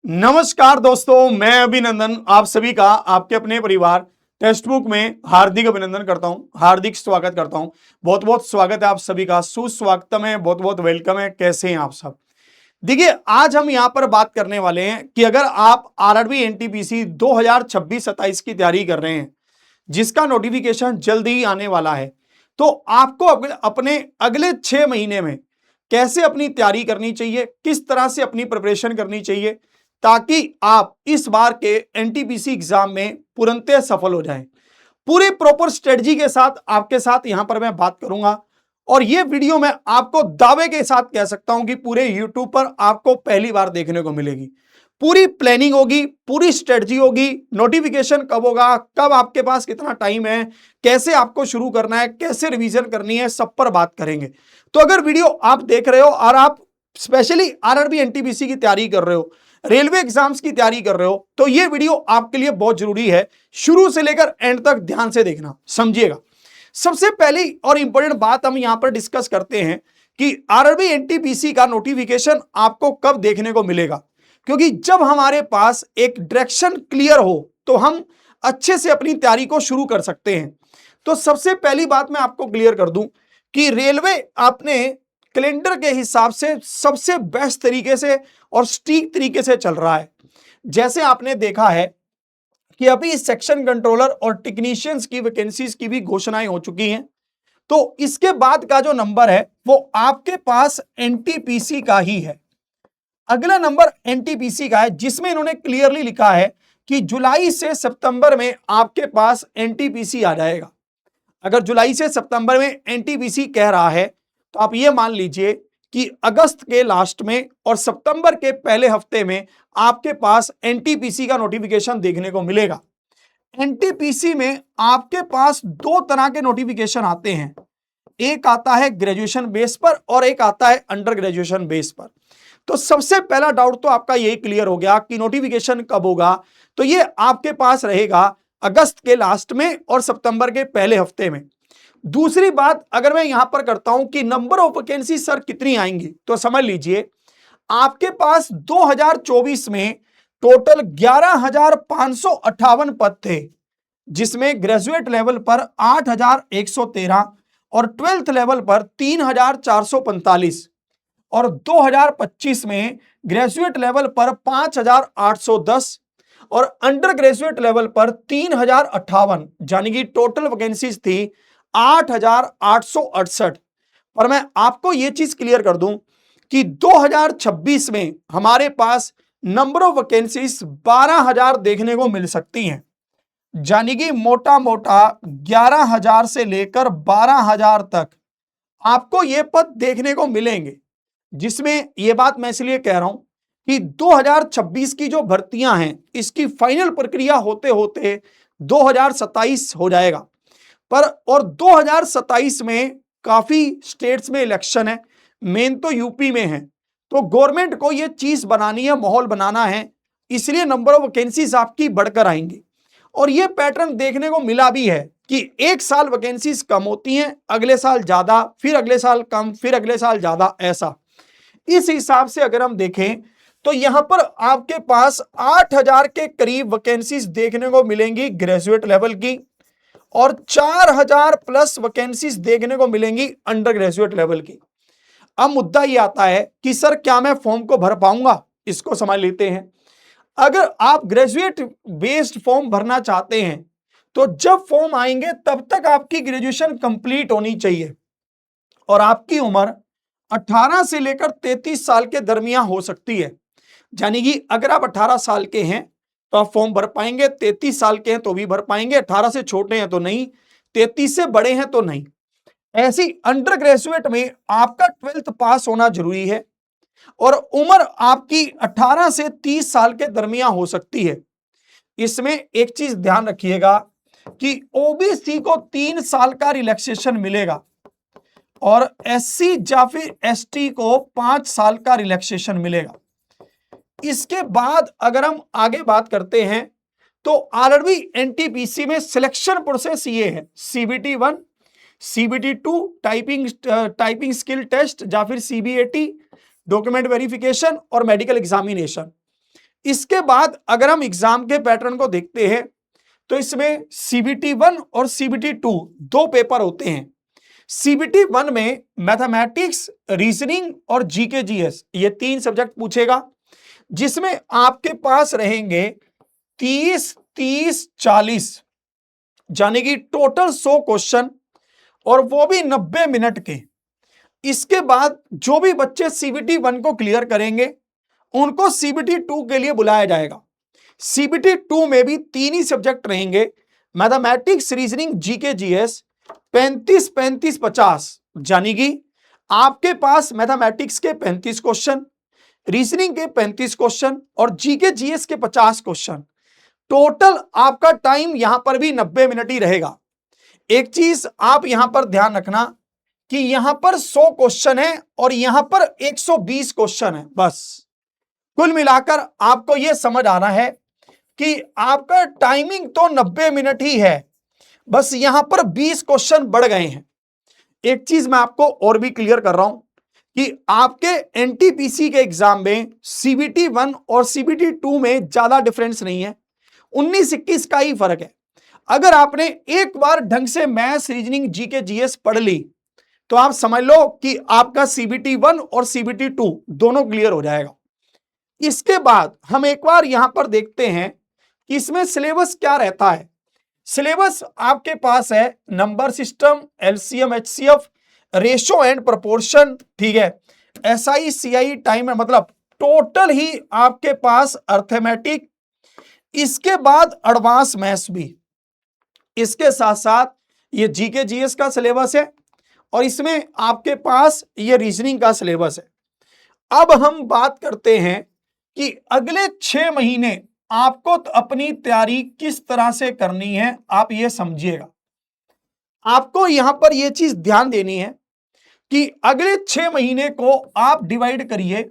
नमस्कार दोस्तों, मैं अभिनंदन आप सभी का आपके अपने परिवार टेक्स्ट बुक में हार्दिक अभिनंदन करता हूं, हार्दिक स्वागत करता हूं। बहुत बहुत स्वागत है आप सभी का, सुस्वागतम है, बहुत बहुत वेलकम है। कैसे हैं आप सब? देखिए, आज हम यहां पर बात करने वाले हैं कि अगर आप आरआरबी एनटीपीसी 2026-27 की तैयारी कर रहे हैं, जिसका नोटिफिकेशन जल्दी ही आने वाला है, तो आपको अपने अगले 6 महीने में कैसे अपनी तैयारी करनी चाहिए, किस तरह से अपनी प्रिपरेशन करनी चाहिए, ताकि आप इस बार के एनटीपीसी एग्जाम में पूर्णतः सफल हो जाएं। पूरी प्रॉपर स्ट्रेटजी के साथ आपके साथ यहां पर मैं बात करूंगा और ये वीडियो मैं आपको दावे के साथ कह सकता हूं कि पूरे यूट्यूब पर आपको पहली बार देखने को मिलेगी। पूरी प्लानिंग होगी, पूरी स्ट्रेटजी होगी, नोटिफिकेशन कब होगा, कब आपके पास कितना टाइम है, कैसे आपको शुरू करना है, कैसे रिवीजन करनी है, सब पर बात करेंगे। तो अगर वीडियो आप देख रहे हो और आप स्पेशली आरआरबी एनटीपीसी की तैयारी कर रहे हो, रेलवे एग्जाम्स की तैयारी कर रहे हो, तो ये वीडियो आपके लिए बहुत जरूरी है। शुरू से लेकर एंड तक ध्यान से देखना, समझिएगा। सबसे पहली और इंपॉर्टेंट बात हम यहां पर डिस्कस करते हैं कि आरआरबी एनटीपीसी का नोटिफिकेशन आपको कब देखने को मिलेगा, क्योंकि जब हमारे पास एक डायरेक्शन क्लियर हो तो हम अच्छे से अपनी तैयारी को शुरू कर सकते हैं। तो सबसे पहली बात मैं आपको क्लियर कर दूं कि रेलवे अपने कैलेंडर के हिसाब से सबसे बेस्ट तरीके से और स्ट्रीक तरीके से चल रहा है। जैसे आपने देखा है कि अभी सेक्शन कंट्रोलर और टेक्नीशियंस की वैकेंसीज की भी घोषणाएं हो चुकी हैं, तो इसके बाद का जो नंबर है वो आपके पास एनटीपीसी का ही है। अगला नंबर एनटीपीसी का है, जिसमें इन्होंने क्लियरली लिखा है कि जुलाई से सितंबर में आपके पास एनटीपीसी आ जाएगा। अगर जुलाई से सितंबर में एनटीपीसी कह रहा है तो आप ये मान लीजिए कि अगस्त के लास्ट में और सितंबर के पहले हफ्ते में आपके पास एनटीपीसी का नोटिफिकेशन देखने को मिलेगा। एनटीपीसी में आपके पास दो तरह के नोटिफिकेशन आते हैं, एक आता है ग्रेजुएशन बेस पर और एक आता है अंडर ग्रेजुएशन बेस पर। तो सबसे पहला डाउट तो आपका यही क्लियर हो गया कि नोटिफिकेशन कब होगा। तो ये आपके पास रहेगा अगस्त के लास्ट में और सितंबर के पहले हफ्ते में। दूसरी बात अगर मैं यहां पर करता हूं कि नंबर ऑफ वैकेंसी सर कितनी आएंगी, तो समझ लीजिए आपके पास 2024 में टोटल 11,558 पद थे, जिसमें ग्रेजुएट लेवल पर 8,113 और ट्वेल्थ लेवल पर 3,445 और 2025 में ग्रेजुएट लेवल पर 5,810 और अंडर ग्रेजुएट लेवल पर 3,058, यानी कि टोटल वैकेंसीज थी 8,868। पर मैं आपको यह चीज क्लियर कर दूं कि 2026 में हमारे पास नंबर ऑफ वैकेंसीज 12,000 देखने को मिल सकती हैं, यानी कि मोटा मोटा 11,000 से लेकर 12,000 तक आपको ये पद देखने को मिलेंगे। जिसमें यह बात मैं इसलिए कह रहा हूं कि 2026 की जो भर्तियां हैं, इसकी फाइनल प्रक्रिया होते होते 2027 हो जाएगा। पर और 2027 में काफी स्टेट्स में इलेक्शन है, मेन तो यूपी में है, तो गवर्नमेंट को यह चीज बनानी है, माहौल बनाना है, इसलिए नंबर ऑफ वैकेंसीज आपकी बढ़कर आएंगी। और यह पैटर्न देखने को मिला भी है कि एक साल वैकेंसीज कम होती हैं, अगले साल ज्यादा, फिर अगले साल कम, फिर अगले साल ज्यादा, ऐसा। इस हिसाब से अगर हम देखें तो यहां पर आपके पास 8,000 के करीब वैकेंसीज देखने को मिलेंगी ग्रेजुएट लेवल की और 4,000 प्लस वैकेंसीज देखने को मिलेंगी अंडर ग्रेजुएट लेवल की। अब मुद्दा यह आता है कि सर क्या मैं फॉर्म को भर पाऊंगा? इसको समझ लेते हैं। अगर आप ग्रेजुएट बेस्ड फॉर्म भरना चाहते हैं तो जब फॉर्म आएंगे तब तक आपकी ग्रेजुएशन कंप्लीट होनी चाहिए और आपकी उम्र 18 से लेकर 33 साल के दरमियान हो सकती है। यानी कि अगर आप 18 साल के हैं तो आप फॉर्म भर पाएंगे, 33 साल के हैं तो भी भर पाएंगे, 18 से छोटे हैं तो नहीं, 33 से बड़े हैं तो नहीं। ऐसी अंडर ग्रेजुएट में आपका 12th पास होना जरूरी है और उम्र आपकी 18 से 30 साल के दरमियान हो सकती है। इसमें एक चीज ध्यान रखिएगा कि ओबीसी को 3 साल का रिलैक्सेशन मिलेगा और एससी या फिर एसटी को 5 साल का रिलैक्सेशन मिलेगा। इसके बाद अगर हम आगे बात करते हैं तो आरआरबी एनटीपीसी में सिलेक्शन प्रोसेस ये है, CBT 1, CBT 2, typing skill test या फिर सीबीएटी, डॉक्यूमेंट वेरिफिकेशन और मेडिकल एग्जामिनेशन। इसके बाद अगर हम एग्जाम के पैटर्न को देखते हैं तो इसमें सीबीटी 1 और सीबीटी 2 दो पेपर होते हैं। सीबीटी 1 में मैथमेटिक्स, रीजनिंग और जीके जीएस ये 3 सब्जेक्ट पूछेगा, जिसमें आपके पास रहेंगे 30, 30, 40 यानी कि टोटल 100 क्वेश्चन, और वो भी 90 मिनट के। इसके बाद जो भी बच्चे सीबीटी 1 को क्लियर करेंगे उनको सीबीटी 2 के लिए बुलाया जाएगा। सीबीटी 2 में भी 3 ही सब्जेक्ट रहेंगे, मैथमेटिक्स, रीजनिंग, जीके जीएस। 35, 35, 50 यानी कि आपके पास मैथमेटिक्स के 35 क्वेश्चन, रीजनिंग के 35 क्वेश्चन और जीके जीएस के 50 क्वेश्चन। टोटल आपका टाइम यहां पर भी 90 मिनट ही रहेगा। एक चीज आप यहां पर ध्यान रखना कि यहां पर 100 क्वेश्चन है और यहां पर 120 क्वेश्चन है। बस कुल मिलाकर आपको यह समझ आना है कि आपका टाइमिंग तो 90 मिनट ही है, बस यहां पर 20 क्वेश्चन बढ़ गए हैं। एक चीज मैं आपको और भी क्लियर कर रहा हूं कि आपके एनटीपीसी के एग्जाम में सीबीटी 1 और सीबीटी 2 में ज्यादा डिफरेंस नहीं है, 19-21 का ही फर्क है। अगर आपने एक बार ढंग से मैथ्स, रीजनिंग, जीके जीएस पढ़ ली तो आप समझ लो कि आपका सीबीटी 1 और सीबीटी 2 दोनों क्लियर हो जाएगा। इसके बाद हम एक बार यहां पर देखते हैं कि इसमें सिलेबस क्या रहता है। सिलेबस आपके पास है number system, LCM, HCF, ratio and proportion, ठीक है, एसआई, सीआई, टाइम, मतलब टोटल ही आपके पास अर्थमेटिक, इसके बाद एडवांस मैथ्स भी, इसके साथ साथ ये जीके जीएस का सिलेबस है और इसमें आपके पास ये रीजनिंग का सिलेबस है। अब हम बात करते हैं कि अगले 6 महीने आपको तो अपनी तैयारी किस तरह से करनी है। आप ये समझिएगा, आपको यहां पर यह चीज ध्यान देनी है कि अगले 6 महीने को आप डिवाइड करिए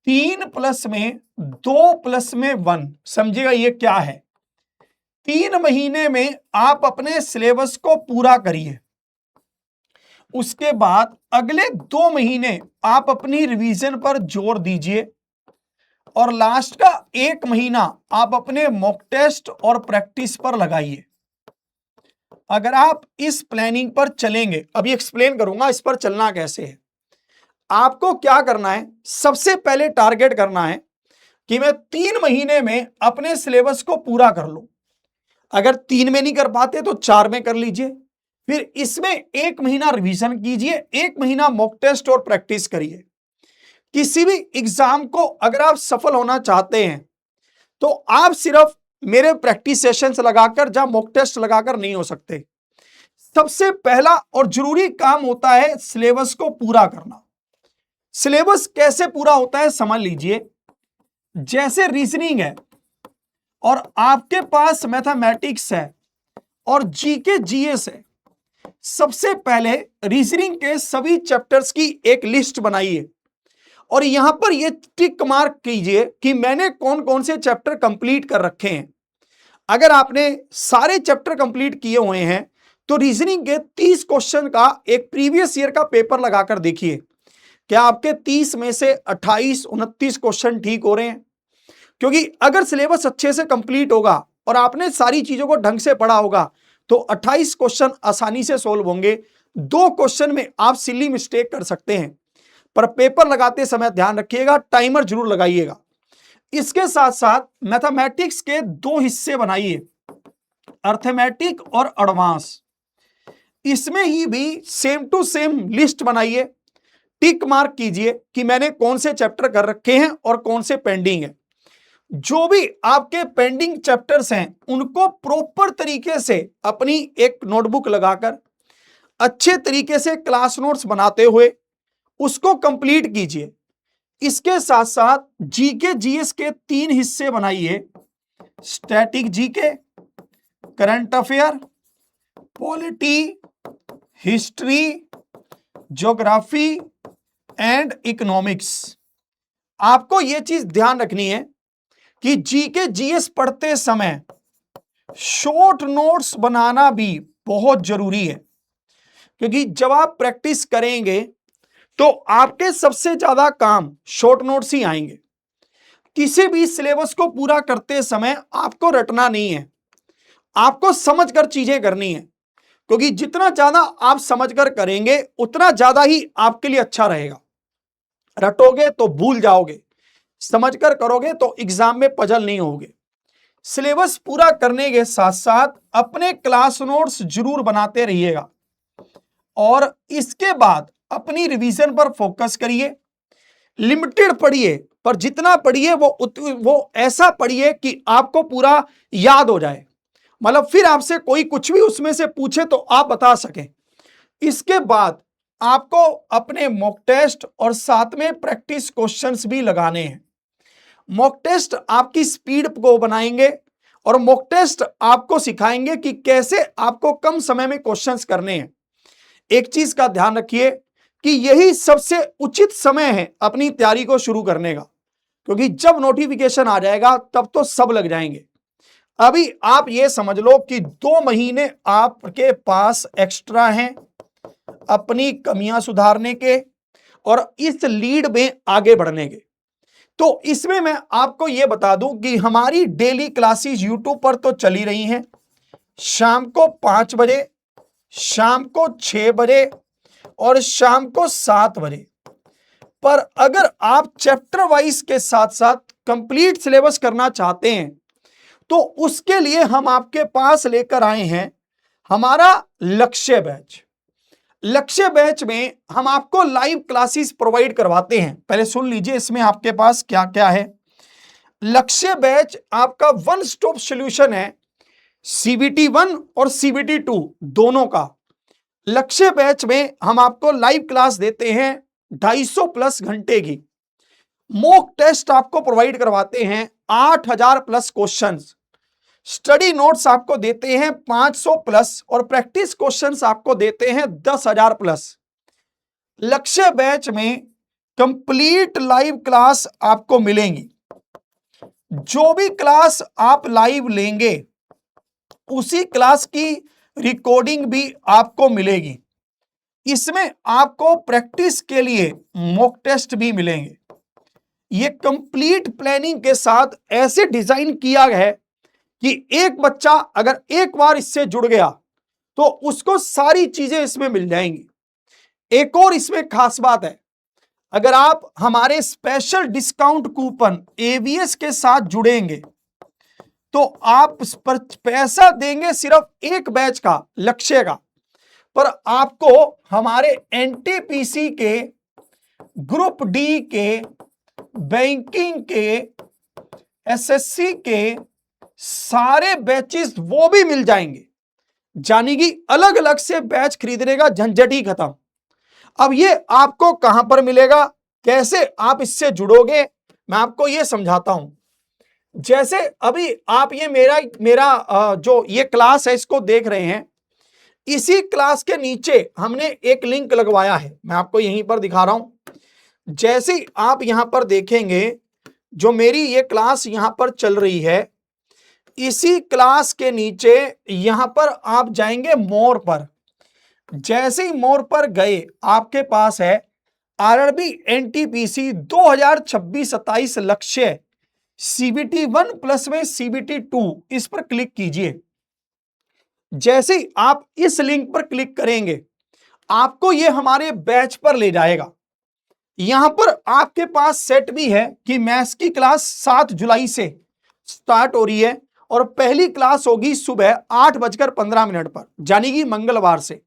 3 प्लस में 2 प्लस में 1। समझिएगा ये क्या है। 3 महीने में आप अपने सिलेबस को पूरा करिए, उसके बाद अगले 2 महीने आप अपनी रिवीजन पर जोर दीजिए और लास्ट का 1 महीना आप अपने मॉक टेस्ट और प्रैक्टिस पर लगाइए। अगर आप इस प्लानिंग पर चलेंगे, अभी एक्सप्लेन करूंगा इस पर चलना कैसे है। आपको क्या करना है, सबसे पहले टारगेट करना है कि मैं 3 महीने में अपने सिलेबस को पूरा कर लूं। अगर 3 में नहीं कर पाते तो 4 में कर लीजिए, फिर इसमें 1 महीना रिवीजन कीजिए, 1 महीना मॉक टेस्ट और प्रैक्टिस करिए। किसी भी एग्जाम को अगर आप सफल होना चाहते हैं तो आप सिर्फ मेरे प्रैक्टिस सेशंस लगाकर या मॉक टेस्ट लगाकर नहीं हो सकते। सबसे पहला और जरूरी काम होता है सिलेबस को पूरा करना। सिलेबस कैसे पूरा होता है समझ लीजिए। जैसे रीजनिंग है और आपके पास मैथमेटिक्स है और जीके जीएस है, सबसे पहले रीजनिंग के सभी चैप्टर्स की एक लिस्ट बनाइए और यहां पर यह टिक मार्क कीजिए कि मैंने कौन कौन से चैप्टर कंप्लीट कर रखे हैं। अगर आपने सारे चैप्टर कंप्लीट किए हुए हैं तो रीजनिंग के 30 क्वेश्चन का एक प्रीवियस ईयर का पेपर लगाकर देखिए, क्या आपके 30 में से 28, 29 क्वेश्चन ठीक हो रहे हैं। क्योंकि अगर सिलेबस अच्छे से कंप्लीट होगा और आपने सारी चीजों को ढंग से पढ़ा होगा तो 28 क्वेश्चन आसानी से सोल्व होंगे। 2 क्वेश्चन में आप सिली मिस्टेक कर सकते हैं, पर पेपर लगाते समय ध्यान रखिएगा, टाइमर जरूर लगाइएगा। इसके साथ साथ मैथमेटिक्स के 2 हिस्से बनाइए, अर्थमेटिक और एडवांस। इसमें ही भी सेम टू सेम लिस्ट बनाइए, टिक मार्क कीजिए कि मैंने कौन से चैप्टर कर रखे हैं और कौन से पेंडिंग है। जो भी आपके पेंडिंग चैप्टर्स हैं उनको प्रॉपर तरीके से अपनी एक नोटबुक लगाकर अच्छे तरीके से क्लास नोट्स बनाते हुए उसको कंप्लीट कीजिए। इसके साथ साथ जीके जीएस के 3 हिस्से बनाइए, static GK, current affair, polity, history, geography and economics. आपको यह चीज ध्यान रखनी है कि जीके जीएस पढ़ते समय शॉर्ट नोट्स बनाना भी बहुत जरूरी है, क्योंकि जब आप प्रैक्टिस करेंगे तो आपके सबसे ज्यादा काम शॉर्ट नोट्स ही आएंगे। किसी भी सिलेबस को पूरा करते समय आपको रटना नहीं है, आपको समझकर चीजें करनी है, क्योंकि जितना ज्यादा आप समझकर करेंगे उतना ज्यादा ही आपके लिए अच्छा रहेगा। रटोगे तो भूल जाओगे, समझकर करोगे तो एग्जाम में पजल नहीं होगे। सिलेबस पूरा करने के साथ साथ अपने क्लास नोट्स जरूर बनाते रहिएगा और इसके बाद अपनी रिवीजन पर फोकस करिए। लिमिटेड पढ़िए, पर जितना पढ़िए वो ऐसा पढ़िए कि आपको पूरा याद हो जाए, मतलब फिर आपसे कोई कुछ भी उसमें से पूछे तो आप बता सकें। इसके बाद आपको अपने मॉक टेस्ट और साथ में प्रैक्टिस क्वेश्चंस भी लगाने हैं। मॉक टेस्ट आपकी स्पीड को बनाएंगे और मॉक टेस्ट आपको सिखाएंगे कि कैसे आपको कम समय में क्वेश्चंस करने हैं। एक चीज का ध्यान रखिए कि यही सबसे उचित समय है अपनी तैयारी को शुरू करने का, क्योंकि जब नोटिफिकेशन आ जाएगा तब तो सब लग जाएंगे। अभी आप ये समझ लो कि 2 महीने आपके पास एक्स्ट्रा हैं अपनी कमियां सुधारने के और इस लीड में आगे बढ़ने के। तो इसमें मैं आपको यह बता दूं कि हमारी डेली क्लासेस यूट्यूब पर तो चली रही हैं, शाम को 5 बजे, शाम को 6 बजे और शाम को 7 बजे। पर अगर आप चैप्टर वाइज के साथ साथ कंप्लीट सिलेबस करना चाहते हैं तो उसके लिए हम आपके पास लेकर आए हैं हमारा लक्ष्य बैच। लक्ष्य बैच में हम आपको लाइव क्लासेस प्रोवाइड करवाते हैं। पहले सुन लीजिए इसमें आपके पास क्या क्या है। लक्ष्य बैच आपका वन स्टॉप सॉल्यूशन है CBT 1 और CBT 2 दोनों का। लक्ष्य बैच में हम आपको लाइव क्लास देते हैं 250 प्लस घंटे की। मॉक टेस्ट आपको प्रोवाइड करवाते हैं 8000 प्लस क्वेश्चंस, स्टडी नोट्स आपको देते हैं 500 प्लस और प्रैक्टिस क्वेश्चंस आपको देते हैं 10,000 प्लस। लक्ष्य बैच में कंप्लीट लाइव क्लास आपको मिलेंगी। जो भी क्लास आप लाइव लेंगे उसी क्लास की रिकॉर्डिंग भी आपको मिलेगी। इसमें आपको प्रैक्टिस के लिए मॉक टेस्ट भी मिलेंगे। यह कंप्लीट प्लानिंग के साथ ऐसे डिजाइन किया है कि एक बच्चा अगर एक बार इससे जुड़ गया तो उसको सारी चीजें इसमें मिल जाएंगी। एक और इसमें खास बात है, अगर आप हमारे स्पेशल डिस्काउंट कूपन AVS के साथ जुड़ेंगे तो आप इस पर पैसा देंगे सिर्फ एक बैच का लक्ष्य का, पर आपको हमारे NTPC के, ग्रुप डी के, बैंकिंग के, SSC के सारे बैचेस वो भी मिल जाएंगे। यानी कि अलग अलग से बैच खरीदने का झंझट ही खत्म। अब ये आपको कहां पर मिलेगा, कैसे आप इससे जुड़ोगे, मैं आपको ये समझाता हूं। जैसे अभी आप ये मेरा जो ये क्लास है इसको देख रहे हैं, इसी क्लास के नीचे हमने एक लिंक लगवाया है, मैं आपको यहीं पर दिखा रहा हूं। जैसे ही आप यहां पर देखेंगे जो मेरी ये क्लास यहां पर चल रही है, इसी क्लास के नीचे यहां पर आप जाएंगे मोर पर। जैसे ही मोर पर गए आपके पास है RRB NTPC 2026-27 लक्ष्य CBT 1 प्लस में CBT 2, इस पर क्लिक कीजिए। जैसे ही आप इस लिंक पर क्लिक करेंगे आपको यह हमारे बैच पर ले जाएगा। यहां पर आपके पास सेट भी है कि मैथ्स की क्लास 7 जुलाई से स्टार्ट हो रही है और पहली क्लास होगी सुबह 8:15 पर, यानी कि मंगलवार से।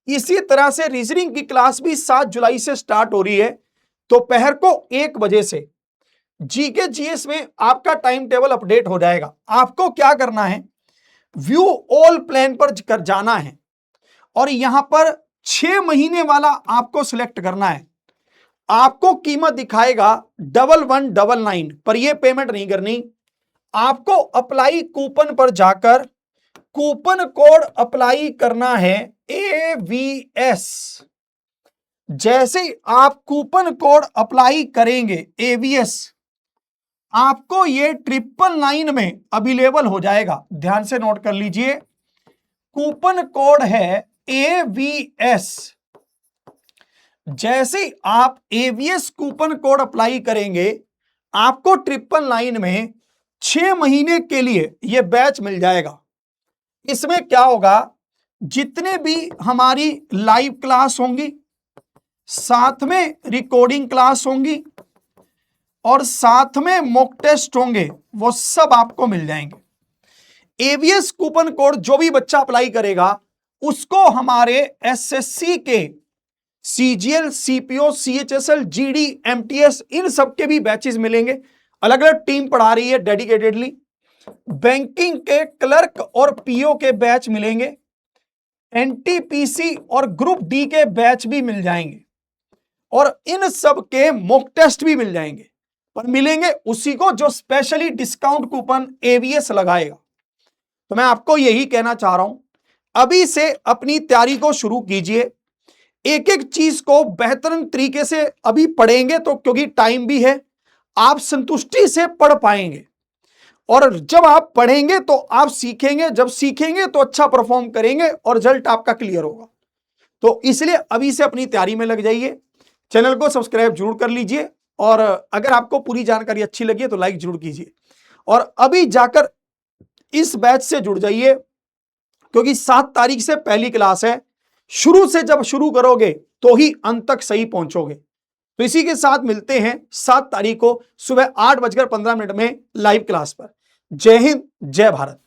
इसी तरह से रीजनिंग की क्लास भी 7 जुलाई से स्टार्ट हो रही है दोपहर को 1 बजे से। जीके जीएस में आपका टाइम टेबल अपडेट हो जाएगा। आपको क्या करना है, व्यू ऑल प्लान पर कर जाना है और यहां पर 6 महीने वाला आपको सिलेक्ट करना है। आपको कीमत दिखाएगा 1199, पर यह पेमेंट नहीं करनी। आपको अप्लाई कूपन पर जाकर कूपन कोड अप्लाई करना है AVS। जैसे आप कूपन कोड अप्लाई करेंगे AVS, आपको ये 999 में अवेलेबल हो जाएगा। ध्यान से नोट कर लीजिए, कूपन कोड है AVS। जैसे आप AVS कूपन कोड अप्लाई करेंगे आपको 999 में 6 महीने के लिए यह बैच मिल जाएगा। इसमें क्या होगा, जितने भी हमारी लाइव क्लास होंगी, साथ में रिकॉर्डिंग क्लास होंगी और साथ में मॉक टेस्ट होंगे, वो सब आपको मिल जाएंगे। एवीएस कूपन कोड जो भी बच्चा अप्लाई करेगा उसको हमारे एसएससी के CGL, CPO, CHSL, GD, MTS इन सब के भी बैचेस मिलेंगे। अलग अलग टीम पढ़ा रही है डेडिकेटेडली। बैंकिंग के क्लर्क और पीओ के बैच मिलेंगे। एनटीपीसी और ग्रुप डी के बैच भी मिल जाएंगे और इन सब के मॉक टेस्ट भी मिल जाएंगे। पर मिलेंगे उसी को जो स्पेशली डिस्काउंट कूपन एवीएस लगाएगा। तो मैं आपको यही कहना चाह रहा हूं, अभी से अपनी तैयारी को शुरू कीजिए। एक एक चीज को बेहतरीन तरीके से अभी पढ़ेंगे तो, क्योंकि टाइम भी है, आप संतुष्टि से पढ़ पाएंगे। और जब आप पढ़ेंगे तो आप सीखेंगे, जब सीखेंगे तो अच्छा परफॉर्म करेंगे और रिजल्ट आपका क्लियर होगा। तो इसलिए अभी से अपनी तैयारी में लग जाइए। चैनल को सब्सक्राइब जरूर कर लीजिए और अगर आपको पूरी जानकारी अच्छी लगी है तो लाइक जरूर कीजिए और अभी जाकर इस बैच से जुड़ जाइए, क्योंकि 7 तारीख से पहली क्लास है। शुरू से जब शुरू करोगे तो ही अंत तक सही पहुंचोगे। तो इसी के साथ मिलते हैं 7 तारीख को सुबह 8:15 में लाइव क्लास पर। जय हिंद, जय भारत।